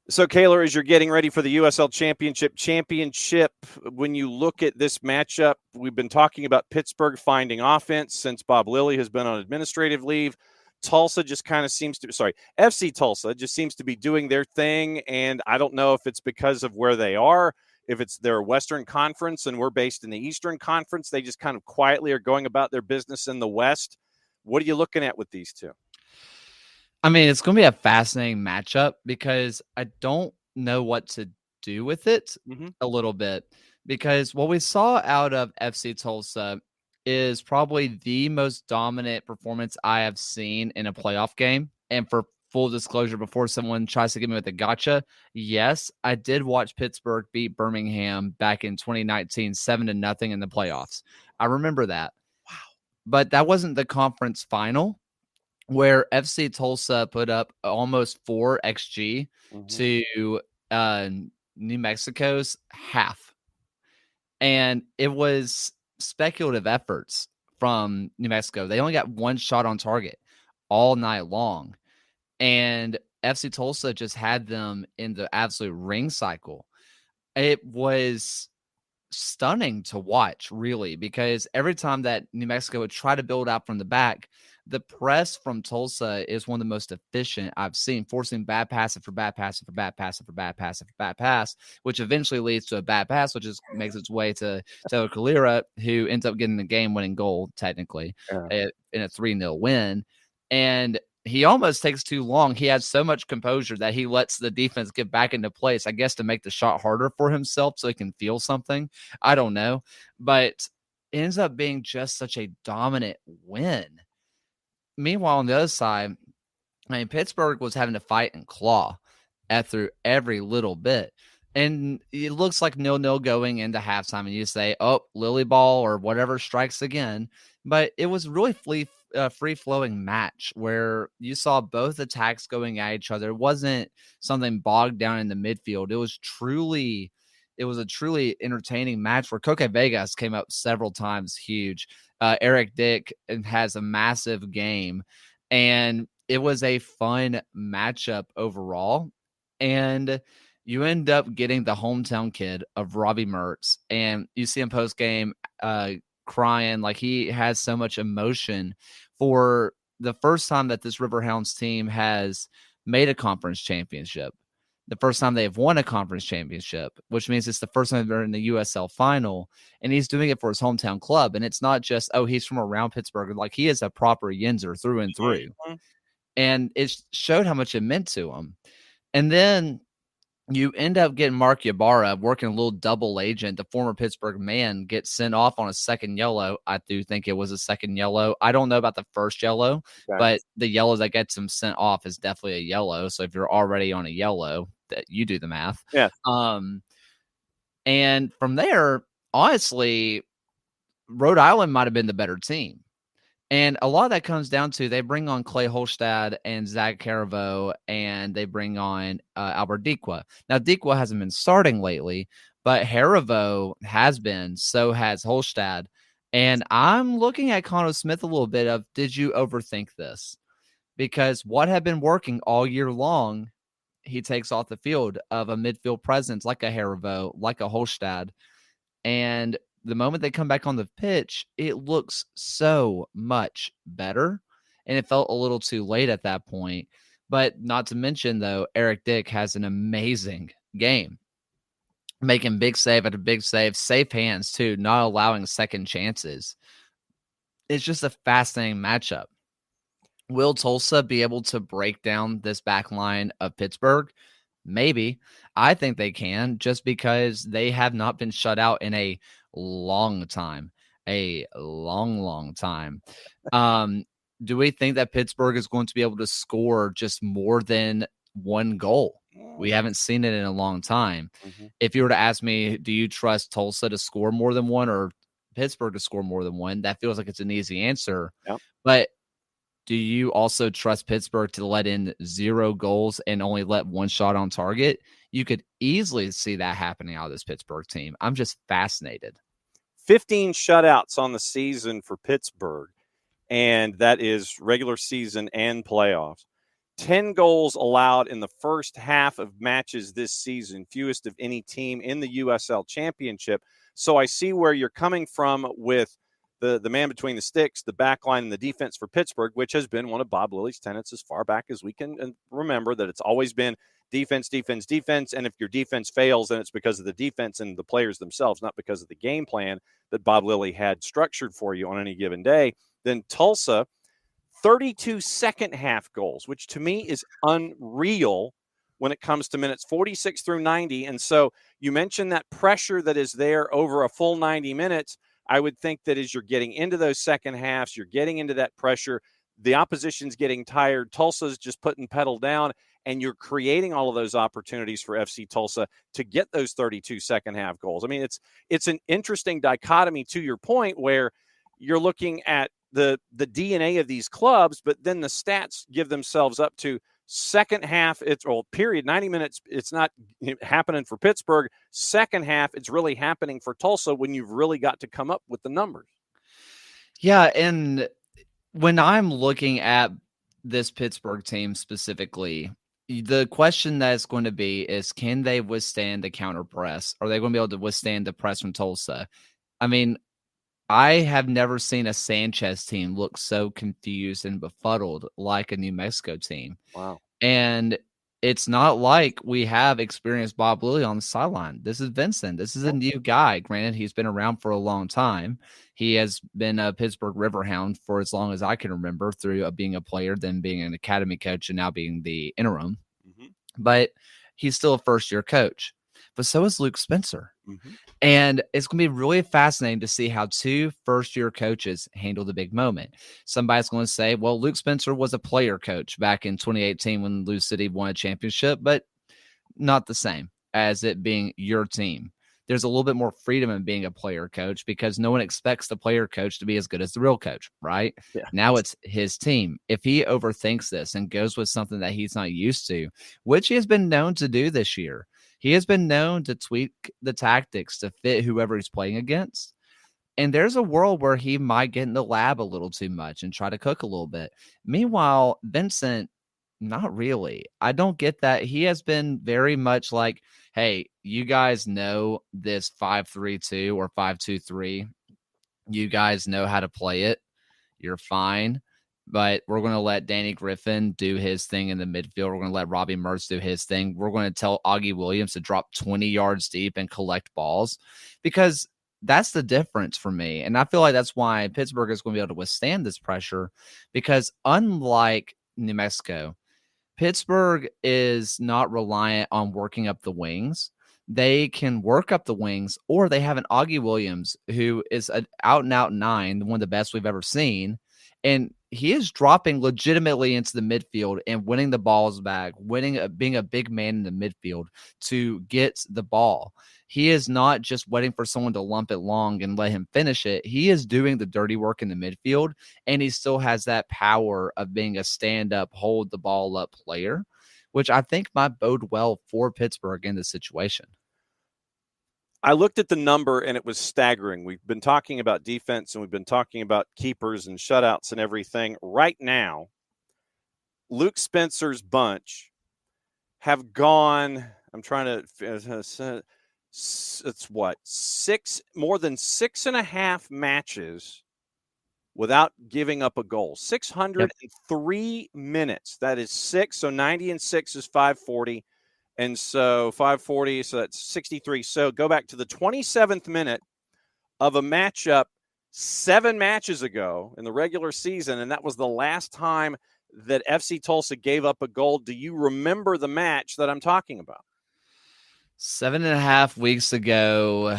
So, Kaylor, as you're getting ready for the USL championship, when you look at this matchup, we've been talking about Pittsburgh finding offense since Bob Lilly has been on administrative leave. Tulsa just kind of seems to, FC Tulsa just seems to be doing their thing. And I don't know if it's because of where they are, if it's their Western Conference and we're based in the Eastern Conference. They just kind of quietly are going about their business in the West. What are you looking at with these two? I mean, it's going to be a fascinating matchup because I don't know what to do with it a little bit, because what we saw out of FC Tulsa is probably the most dominant performance I have seen in a playoff game. And for full disclosure, before someone tries to get me with a gotcha, yes, I did watch Pittsburgh beat Birmingham back in 2019, 7-0 in the playoffs. I remember that. Wow. But that wasn't the conference final, where FC Tulsa put up almost 4 XG to New Mexico's half. And it was speculative efforts from New Mexico. They only got one shot on target all night long. And FC Tulsa just had them in the absolute ring cycle. It was stunning to watch, really, because every time that New Mexico would try to build out from the back, the press from Tulsa is one of the most efficient I've seen, forcing bad pass after bad pass after bad pass after bad pass after bad pass, which eventually leads to a bad pass, which makes its way to Kaylor, who ends up getting the game-winning goal, technically, in a 3-0 win. And he almost takes too long. He has so much composure that he lets the defense get back into place, I guess, to make the shot harder for himself so he can feel something. I don't know. But it ends up being just such a dominant win. Meanwhile, on the other side, I mean, Pittsburgh was having to fight and claw through every little bit. And it looks like 0-0 going into halftime, and you say, oh, Lily ball or whatever strikes again. But it was really free-flowing match where you saw both attacks going at each other. It wasn't something bogged down in the midfield. It was a truly entertaining match where Koke Vegas came up several times huge. Eric Dick has a massive game, and it was a fun matchup overall. And you end up getting the hometown kid of Robbie Mertz, and you see him post game crying like he has so much emotion for the first time that this Riverhounds team has made a conference championship. The first time they have won a conference championship, which means it's the first time they're in the USL final, and he's doing it for his hometown club. And it's not just, oh, he's from around Pittsburgh. Like, he is a proper Yinzer through and through. And it showed how much it meant to him. And then you end up getting Mark Ybarra working a little double agent. The former Pittsburgh man gets sent off on a second yellow. I do think it was a second yellow. I don't know about the first yellow, but the yellow that gets him sent off is definitely a yellow. So if you're already on a yellow, that you do the math. Yeah. And from there, honestly, Rhode Island might have been the better team. And a lot of that comes down to they bring on Clay Holstad and Zach Caravo, and they bring on Albert Dikwa. Now, Dikwa hasn't been starting lately, but Harivo has been, so has Holstad. And I'm looking at Connor Smith a little bit of, did you overthink this? Because what had been working all year long, he takes off the field of a midfield presence like a Harivo, like a Holstad. And the moment they come back on the pitch, it looks so much better. And it felt a little too late at that point. But not to mention, though, Eric Dick has an amazing game, making big save after big save, safe hands, too, not allowing second chances. It's just a fascinating matchup. Will Tulsa be able to break down this back line of Pittsburgh? Maybe. I think they can, just because they have not been shut out in a long time. A long time. Do we think that Pittsburgh is going to be able to score just more than one goal? We haven't seen it in a long time. If you were to ask me, do you trust Tulsa to score more than one or Pittsburgh to score more than one? That feels like it's an easy answer. Yep. But do you also trust Pittsburgh to let in 0 goals and only let one shot on target? You could easily see that happening out of this Pittsburgh team. I'm just fascinated. 15 shutouts on the season for Pittsburgh, and that is regular season and playoffs. 10 goals allowed in the first half of matches this season, fewest of any team in the USL Championship. So I see where you're coming from with the man between the sticks, the back line, and the defense for Pittsburgh, which has been one of Bob Lilly's tenets as far back as we can remember, that it's always been defense, defense, defense. And if your defense fails, then it's because of the defense and the players themselves, not because of the game plan that Bob Lilly had structured for you on any given day. Then Tulsa, 32 second half goals, which to me is unreal when it comes to minutes 46 through 90. And so you mentioned that pressure that is there over a full 90 minutes. I would think that as you're getting into those second halves, you're getting into that pressure, the opposition's getting tired, Tulsa's just putting pedal down, and you're creating all of those opportunities for FC Tulsa to get those 32 second half goals. I mean, it's an interesting dichotomy to your point where you're looking at the DNA of these clubs, but then the stats give themselves up to second half. Period, 90 minutes. It's not happening for Pittsburgh. Second half, it's really happening for Tulsa when you've really got to come up with the numbers. Yeah. And when I'm looking at this Pittsburgh team specifically, the question that's going to be is, can they withstand the counter press? Are they going to be able to withstand the press from Tulsa? I mean, I have never seen a Sanchez team look so confused and befuddled like a New Mexico team. Wow. And it's not like we have experienced Bob Lilly on the sideline. This is Vincent. This is a new guy. Granted, he's been around for a long time. He has been a Pittsburgh Riverhound for as long as I can remember, through being a player, then being an academy coach, and now being the interim. Mm-hmm. But he's still a first-year coach. But so is Luke Spencer. Mm-hmm. And it's going to be really fascinating to see how two first-year coaches handle the big moment. Somebody's going to say, well, Luke Spencer was a player coach back in 2018 when Lou City won a championship, but not the same as it being your team. There's a little bit more freedom in being a player coach because no one expects the player coach to be as good as the real coach, right? Yeah. Now it's his team. If he overthinks this and goes with something that he's not used to, which he has been known to do this year, he has been known to tweak the tactics to fit whoever he's playing against. And there's a world where he might get in the lab a little too much and try to cook a little bit. Meanwhile, Vincent, not really. I don't get that. He has been very much like, hey, you guys know this 5-3-2 or 5-2-3. You guys know how to play it. You're fine. But we're going to let Danny Griffin do his thing in the midfield. We're going to let Robbie Mertz do his thing. We're going to tell Augie Williams to drop 20 yards deep and collect balls, because that's the difference for me. And I feel like that's why Pittsburgh is going to be able to withstand this pressure, because unlike New Mexico, Pittsburgh is not reliant on working up the wings. They can work up the wings, or they have an Augie Williams who is an out-and-out 9, one of the best we've ever seen. And he is dropping legitimately into the midfield and winning the balls back, being a big man in the midfield to get the ball. He is not just waiting for someone to lump it long and let him finish it. He is doing the dirty work in the midfield, and he still has that power of being a stand-up, hold the ball up player, which I think might bode well for Pittsburgh in this situation. I looked at the number and it was staggering. We've been talking about defense and we've been talking about keepers and shutouts and everything. Right now, Luke Spencer's bunch have gone, I'm trying to, it's what, more than 6.5 matches without giving up a goal. 603 minutes. That is 6. So 90 and 6 is 540. And so 540, so that's 63. So go back to the 27th minute of a matchup 7 matches ago in the regular season, and that was the last time that FC Tulsa gave up a goal. Do you remember the match that I'm talking about? 7.5 weeks ago.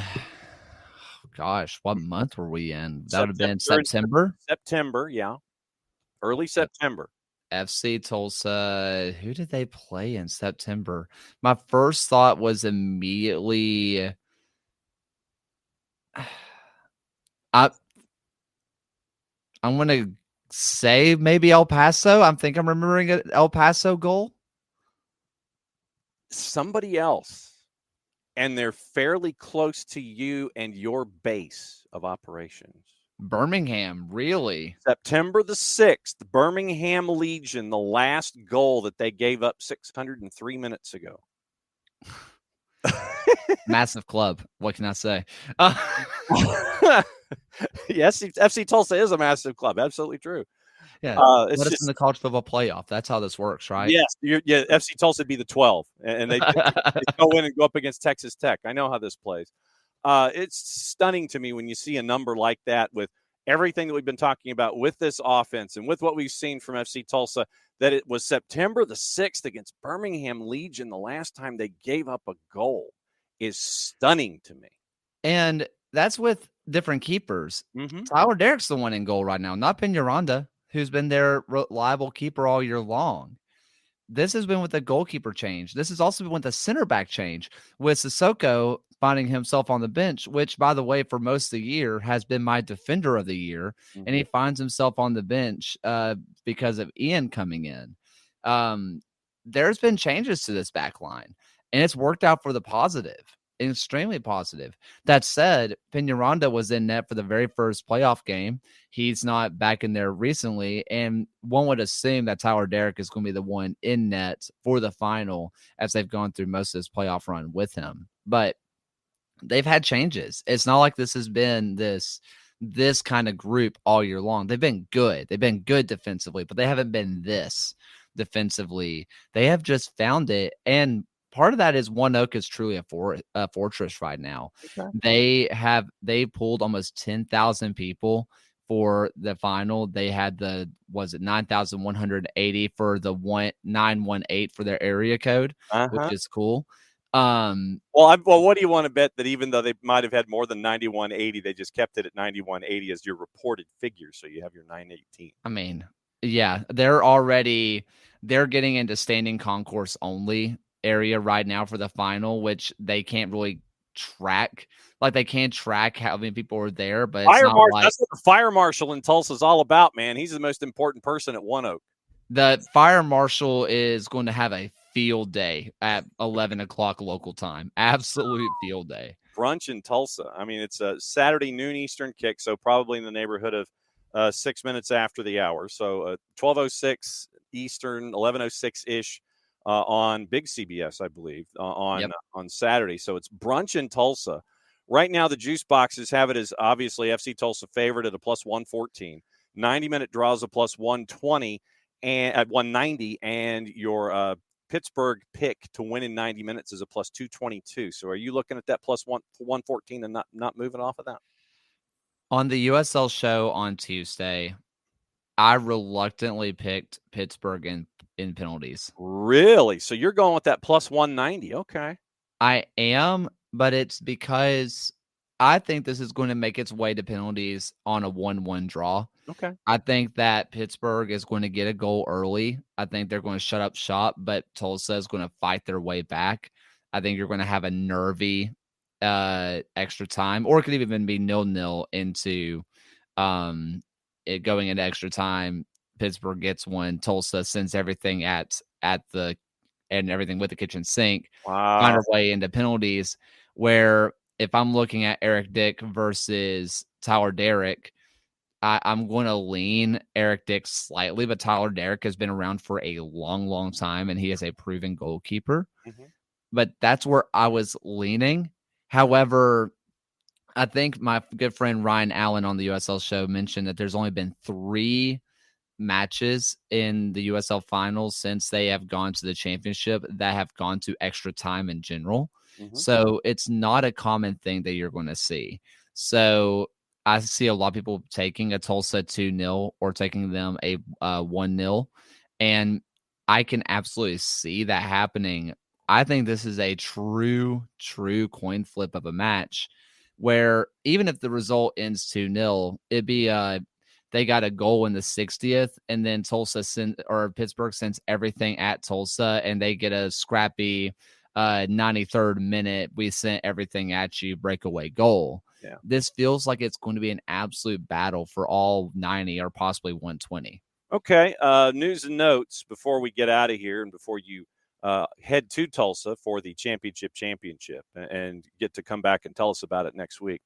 Gosh, what month were we in? That would have been September? September, yeah. Early September. FC Tulsa, who did they play in September? My first thought was immediately I'm going to say maybe El Paso. I'm remembering an El Paso goal. Somebody else. And they're fairly close to you and your base of operations. Birmingham, really? September the 6th, Birmingham Legion, the last goal that they gave up 603 minutes ago. Massive club. What can I say? Yes, FC Tulsa is a massive club. Absolutely true. Yeah, let us in the college football playoff. That's how this works, right? Yes, FC Tulsa would be the 12, and they go in and go up against Texas Tech. I know how this plays. It's stunning to me when you see a number like that with everything that we've been talking about with this offense and with what we've seen from FC Tulsa, that it was September the 6th against Birmingham Legion the last time they gave up a goal is stunning to me. And that's with different keepers. Mm-hmm. Tyler Derrick's the one in goal right now, not Peñaranda, who's been their reliable keeper all year long. This has been with the goalkeeper change. This has also been with the center back change, with Sissoko finding himself on the bench, which, by the way, for most of the year has been my defender of the year. Mm-hmm. And he finds himself on the bench because of Ian coming in. There's been changes to this back line, and it's worked out for the positive. Extremely positive. That said, Peñaranda was in net for the very first playoff game. He's not back in there recently, and one would assume that Tyler Derrick is going to be the one in net for the final as they've gone through most of this playoff run with him. But they've had changes. It's not like this has been this kind of group all year long. They've been good. They've been good defensively, but they haven't been this defensively. They have just found it, and part of that is One Oak is truly a fortress right now. Okay. They pulled almost 10,000 people for the final. They had 9,180 for the 918 for their area code, which is cool. Well, what do you want to bet that even though they might have had more than 9180, they just kept it at 9180 as your reported figure, so you have your 918. I mean, yeah, they're getting into standing concourse only area right now for the final, which they can't really track. Like, they can't track how many people are there, but it's not like that's what the fire marshal in Tulsa is all about, man. He's the most important person at One Oak. The fire marshal is going to have a field day at 11 o'clock local time. Absolute field day. Brunch in Tulsa. I mean, it's a Saturday noon Eastern kick, so probably in the neighborhood of 6 minutes after the hour. So 12:06 Eastern, 11:06-ish. On Big CBS, I believe, on Saturday. So it's brunch in Tulsa. Right now, the juice boxes have it as obviously FC Tulsa favorite at a plus 114. 90-minute draws a plus 120 and at 190, and your Pittsburgh pick to win in 90 minutes is a plus 222. So are you looking at that plus 114 and not moving off of that? On the USL show on Tuesday, I reluctantly picked Pittsburgh in penalties. Really? So you're going with that plus 190. Okay. I am, but it's because I think this is going to make its way to penalties on a 1-1 draw. Okay. I think that Pittsburgh is going to get a goal early. I think they're going to shut up shop, but Tulsa is going to fight their way back. I think you're going to have a nervy extra time, or it could even be 0-0 into it going into extra time. Pittsburgh gets one. Tulsa sends everything at everything with the kitchen sink. Wow. Find our way into penalties. Where if I'm looking at Eric Dick versus Tyler Derrick, I'm going to lean Eric Dick slightly, but Tyler Derrick has been around for a long, long time, and he is a proven goalkeeper. Mm-hmm. But that's where I was leaning. However, I think my good friend Ryan Allen on the USL show mentioned that there's only been 3 matches in the USL finals since they have gone to the championship that have gone to extra time in general. Mm-hmm. So it's not a common thing that you're going to see. So I see a lot of people taking a Tulsa 2-0 or taking them a 1-0. And I can absolutely see that happening. I think this is a true coin flip of a match where even if the result ends 2-0, it'd be they got a goal in the 60th, and then Pittsburgh sends everything at Tulsa, and they get a scrappy 93rd minute. We sent everything at you, breakaway goal. Yeah. This feels like it's going to be an absolute battle for all 90 or possibly 120. Okay. News and notes before we get out of here and before you head to Tulsa for the championship and get to come back and tell us about it next week.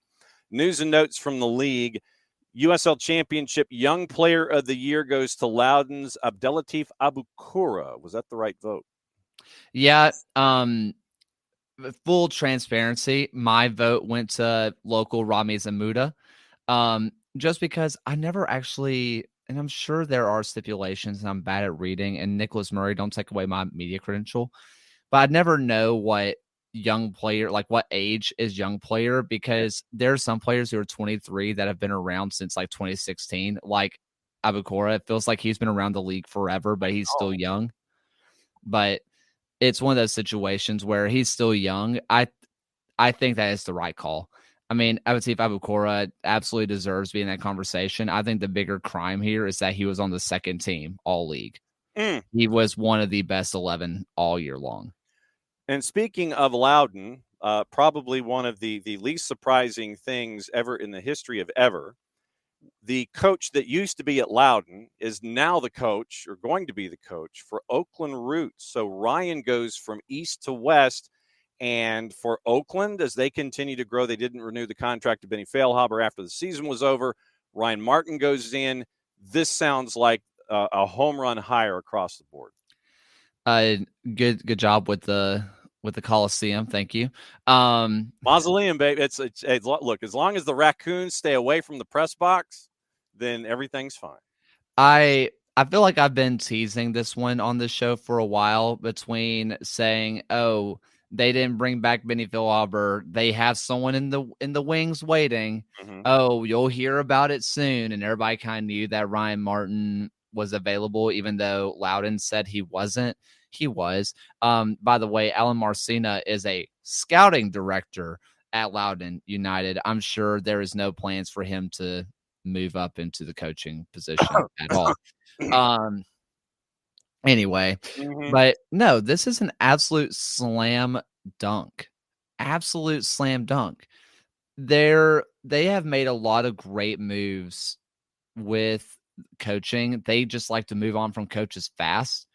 News and notes from the league. USL Championship Young Player of the Year goes to Loudoun's Abdelatif Abukura. Was that the right vote? Yeah. Full transparency, my vote went to local Rami Zamuda. Just because I never actually, and I'm sure there are stipulations, and I'm bad at reading, and Nicholas Murray, don't take away my media credential, but I'd never know what young player, like what age is young player, because there are some players who are 23 that have been around since like 2016, like Abukora. It feels like he's been around the league forever, but he's still young. But it's one of those situations where he's still young. I think that is the right call. I mean, I would say if Abukora absolutely deserves being in that conversation. I think the bigger crime here is that he was on the second team all league. He was one of the best 11 all year long. And speaking of Loudoun, probably one of the least surprising things ever in the history of ever. The coach that used to be at Loudoun is now the coach, or going to be the coach, for Oakland Roots. So Ryan goes from east to west. And for Oakland, as they continue to grow, they didn't renew the contract to Benny Feilhaber after the season was over. Ryan Martin goes in. This sounds like a home run hire across the board. Good job with the Coliseum. Thank you. Mausoleum, baby. It's look, as long as the raccoons stay away from the press box, then everything's fine. I feel like I've been teasing this one on the show for a while, between saying, "Oh, they didn't bring back Benny Feilhaber. They have someone in the wings waiting. Mm-hmm. Oh, you'll hear about it soon." And everybody kind of knew that Ryan Martin was available, even though Loudoun said he wasn't. He was. By the way, Alan Marcina is a scouting director at Loudoun United. I'm sure there is no plans for him to move up into the coaching position at all. Anyway, but no, this is an absolute slam dunk. Absolute slam dunk. They have made a lot of great moves with coaching. They just like to move on from coaches fast.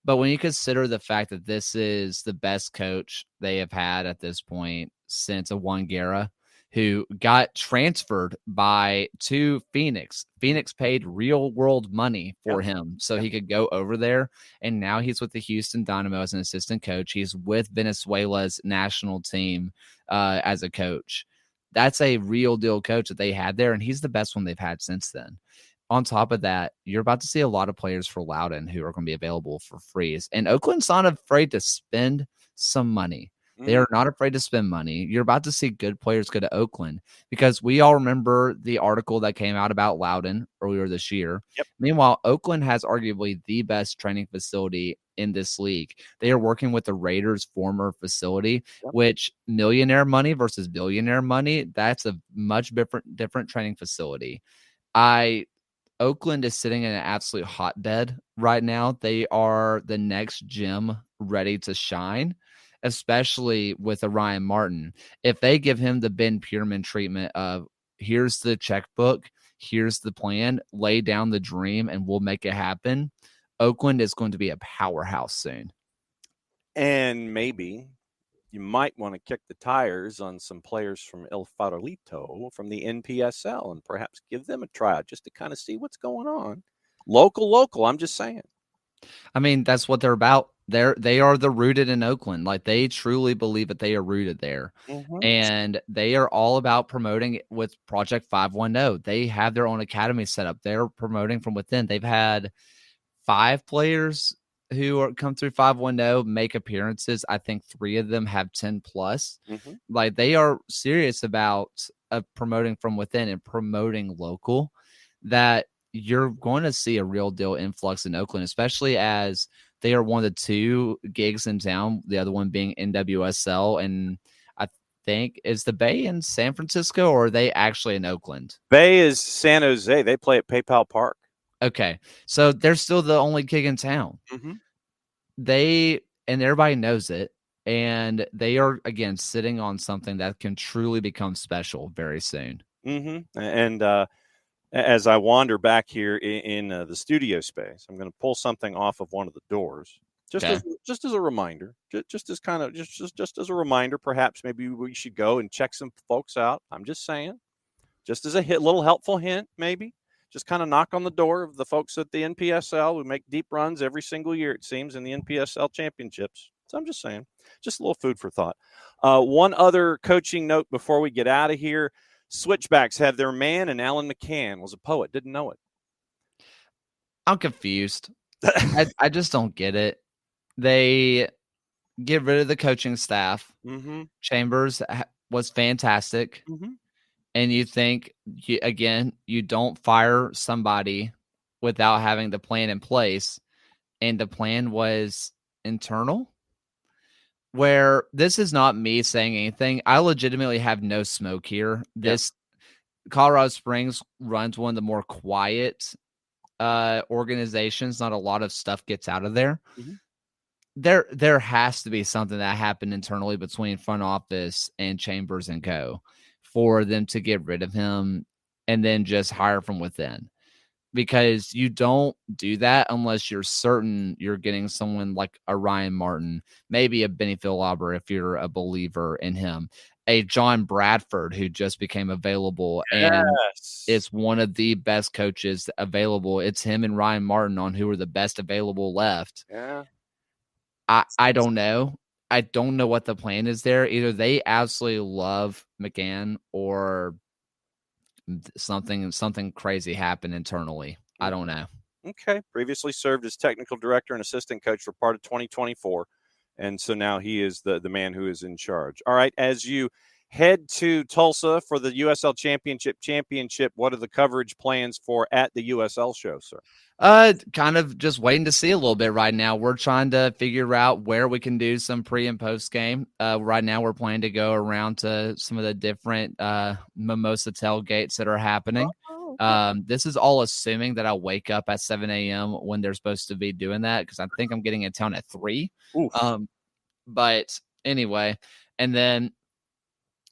But when you consider the fact that this is the best coach they have had at this point since Awangera, who got transferred to Phoenix. Phoenix paid real world money for him so he could go over there. And now he's with the Houston Dynamo as an assistant coach. He's with Venezuela's national team as a coach. That's a real deal coach that they had there, and he's the best one they've had since then. On top of that, you're about to see a lot of players for Loudoun who are going to be available for free. And Oakland's not afraid to spend some money. They are not afraid to spend money. You're about to see good players go to Oakland, because we all remember the article that came out about Loudoun earlier this year. Yep. Meanwhile, Oakland has arguably the best training facility in this league. They are working with the Raiders' former facility, which millionaire money versus billionaire money, that's a much different training facility. Oakland is sitting in an absolute hotbed right now. They are the next gym ready to shine, especially with a Ryan Martin. If they give him the Ben Pierman treatment of, here's the checkbook, here's the plan, lay down the dream, and we'll make it happen, Oakland is going to be a powerhouse soon. And maybe you might want to kick the tires on some players from El Farolito from the NPSL and perhaps give them a tryout just to kind of see what's going on. Local, I'm just saying. I mean, that's what they're about. They are the rooted in Oakland. Like, they truly believe that they are rooted there. And they are all about promoting it with Project 510. They have their own academy set up. They're promoting from within. They've had 5 players who come through 510 make appearances. I think 3 of them have 10 plus. Like, they are serious about promoting from within and promoting local, that you're going to see a real deal influx in Oakland, especially as they are one of the 2 gigs in town, the other one being NWSL. And I think, is the Bay in San Francisco, or are they actually in Oakland? Bay is San Jose. They play at PayPal Park. Okay, so they're still the only gig in town. And everybody knows it, and they are, again, sitting on something that can truly become special very soon. And as I wander back here in the studio space, I'm going to pull something off of one of the doors, just as a reminder, just as a reminder. Perhaps maybe we should go and check some folks out. I'm just saying. Just as a little helpful hint, maybe. Just kind of knock on the door of the folks at the NPSL who make deep runs every single year, it seems, in the NPSL championships. So I'm just saying, just a little food for thought. One other coaching note before we get out of here. Switchbacks have their man, and Alan McCann was a poet. Didn't know it. I'm confused. I just don't get it. They get rid of the coaching staff. Mm-hmm. Chambers was fantastic. Mm-hmm. And you think, you don't fire somebody without having the plan in place. And the plan was internal. Where this is not me saying anything. I legitimately have no smoke here. This Colorado Springs runs one of the more quiet organizations. Not a lot of stuff gets out of there. Mm-hmm. There has to be something that happened internally between front office and Chambers and co. for them to get rid of him and then just hire from within. Because you don't do that unless you're certain you're getting someone like a Ryan Martin, maybe a Benny Philauber if you're a believer in him, a John Bradford who just became available and is one of the best coaches available. It's him and Ryan Martin on who are the best available left. Yeah. I don't know. I don't know what the plan is there. Either they absolutely love McCann or something crazy happened internally. I don't know. Okay. Previously served as technical director and assistant coach for part of 2024. And so now he is the man who is in charge. All right. As you head to Tulsa for the USL championship, what are the coverage plans for at the USL show, sir? Kind of just waiting to see a little bit right now. We're trying to figure out where we can do some pre and post game. Right now we're planning to go around to some of the different mimosa tailgates that are happening. This is all assuming that I wake up at 7 a.m. when they're supposed to be doing that, because I think I'm getting in town at 3. But anyway, and then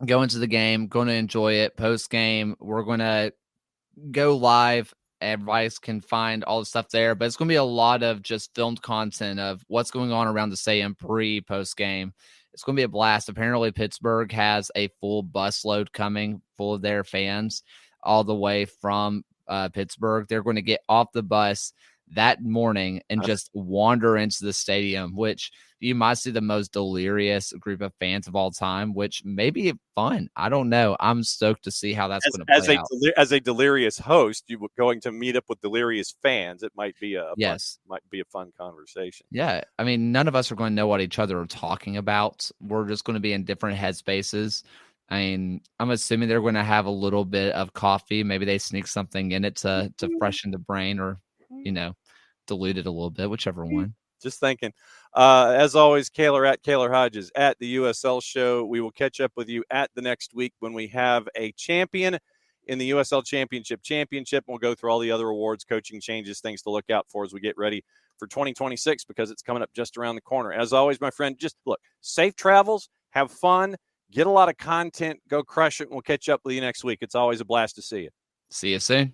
go into the game, going to enjoy it. Post game, we're going to go live. Everybody can find all the stuff there, but it's going to be a lot of just filmed content of what's going on around the stadium post game. It's going to be a blast. Apparently Pittsburgh has a full bus load coming full of their fans all the way from Pittsburgh. They're going to get off the bus that morning and just wander into the stadium, which you might see the most delirious group of fans of all time, which may be fun. I don't know. I'm stoked to see how that's going to play out. As a delirious host, you were going to meet up with delirious fans. It might be a fun conversation. Yeah. I mean, none of us are going to know what each other are talking about. We're just going to be in different headspaces. I mean, I'm assuming they're going to have a little bit of coffee. Maybe they sneak something in it to freshen the brain, or dilute it a little bit, whichever one. Just thinking. As always, Kaylor at Kaylor Hodges at the USL show. We will catch up with you at the next week when we have a champion in the USL championship. We'll go through all the other awards, coaching changes, things to look out for as we get ready for 2026, because it's coming up just around the corner. As always, my friend, just look, safe travels, have fun, get a lot of content, go crush it, and we'll catch up with you next week. It's always a blast to see you. See you soon.